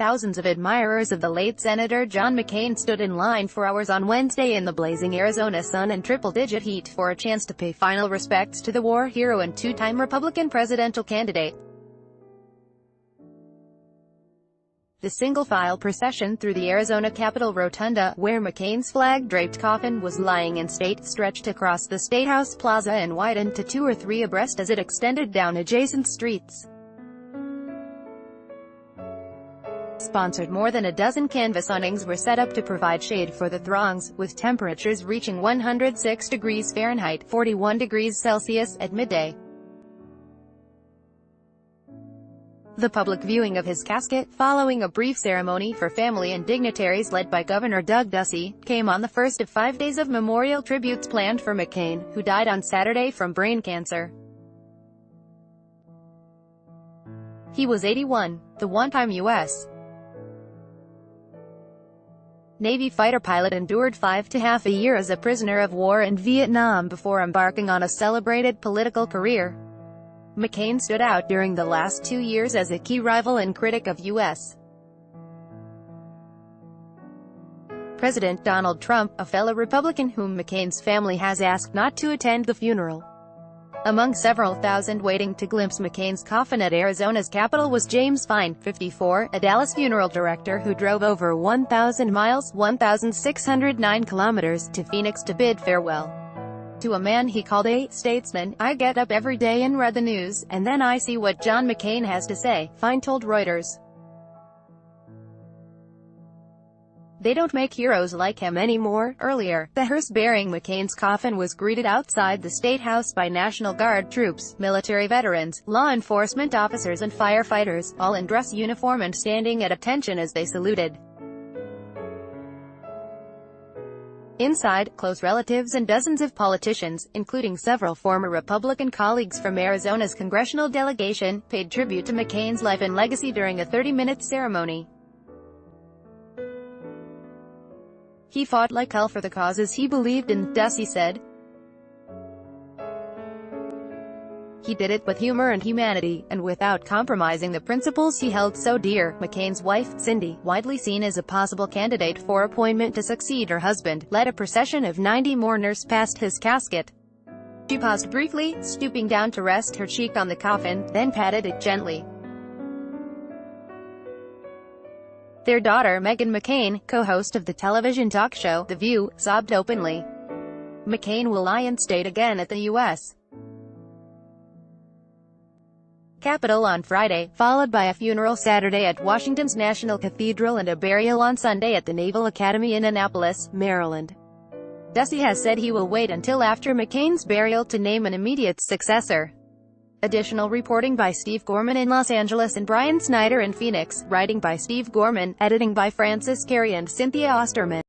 Thousands of admirers of the late Senator John McCain stood in line for hours on Wednesday in the blazing Arizona sun and triple-digit heat for a chance to pay final respects to the war hero and two-time Republican presidential candidate. The single-file procession through the Arizona Capitol Rotunda, where McCain's flag-draped coffin was lying in state, stretched across the Statehouse Plaza and widened to 2 or 3 abreast as it extended down adjacent streets. Sponsored more than a dozen canvas awnings were set up to provide shade for the throngs, with temperatures reaching 106 degrees Fahrenheit, 41 degrees Celsius, at midday. The public viewing of his casket, following a brief ceremony for family and dignitaries led by Governor Doug Ducey, came on the first of 5 days of memorial tributes planned for McCain, who died on Saturday from brain cancer. He was 81, the one-time U.S. Navy fighter pilot endured 5.5 years as a prisoner of war in Vietnam before embarking on a celebrated political career. McCain stood out during the last 2 years as a key rival and critic of U.S. President Donald Trump, a fellow Republican whom McCain's family has asked not to attend the funeral. Among several thousand waiting to glimpse McCain's coffin at Arizona's Capitol was James Fine, 54, a Dallas funeral director who drove over 1,000 miles (1,609 kilometers) to Phoenix to bid farewell to a man he called a statesman. "I get up every day and read the news, and then I see what John McCain has to say," Fine told Reuters. "They don't make heroes like him anymore." Earlier, the hearse bearing McCain's coffin was greeted outside the State House by National Guard troops, military veterans, law enforcement officers and firefighters, all in dress uniform and standing at attention as they saluted. Inside, close relatives and dozens of politicians, including several former Republican colleagues from Arizona's congressional delegation, paid tribute to McCain's life and legacy during a 30-minute ceremony. "He fought like hell for the causes he believed in," Ducey said. "He did it with humor and humanity, and without compromising the principles he held so dear." McCain's wife, Cindy, widely seen as a possible candidate for appointment to succeed her husband, led a procession of 90 mourners past his casket. She paused briefly, stooping down to rest her cheek on the coffin, then patted it gently. Their daughter Meghan McCain, co-host of the television talk show The View, sobbed openly. McCain will lie in state again at the U.S. Capitol on Friday, followed by a funeral Saturday at Washington's National Cathedral and a burial on Sunday at the Naval Academy in Annapolis, Maryland. Ducey has said he will wait until after McCain's burial to name an immediate successor. Additional reporting by Steve Gorman in Los Angeles and Brian Snyder in Phoenix, writing by Steve Gorman, editing by Francis Carey and Cynthia Osterman.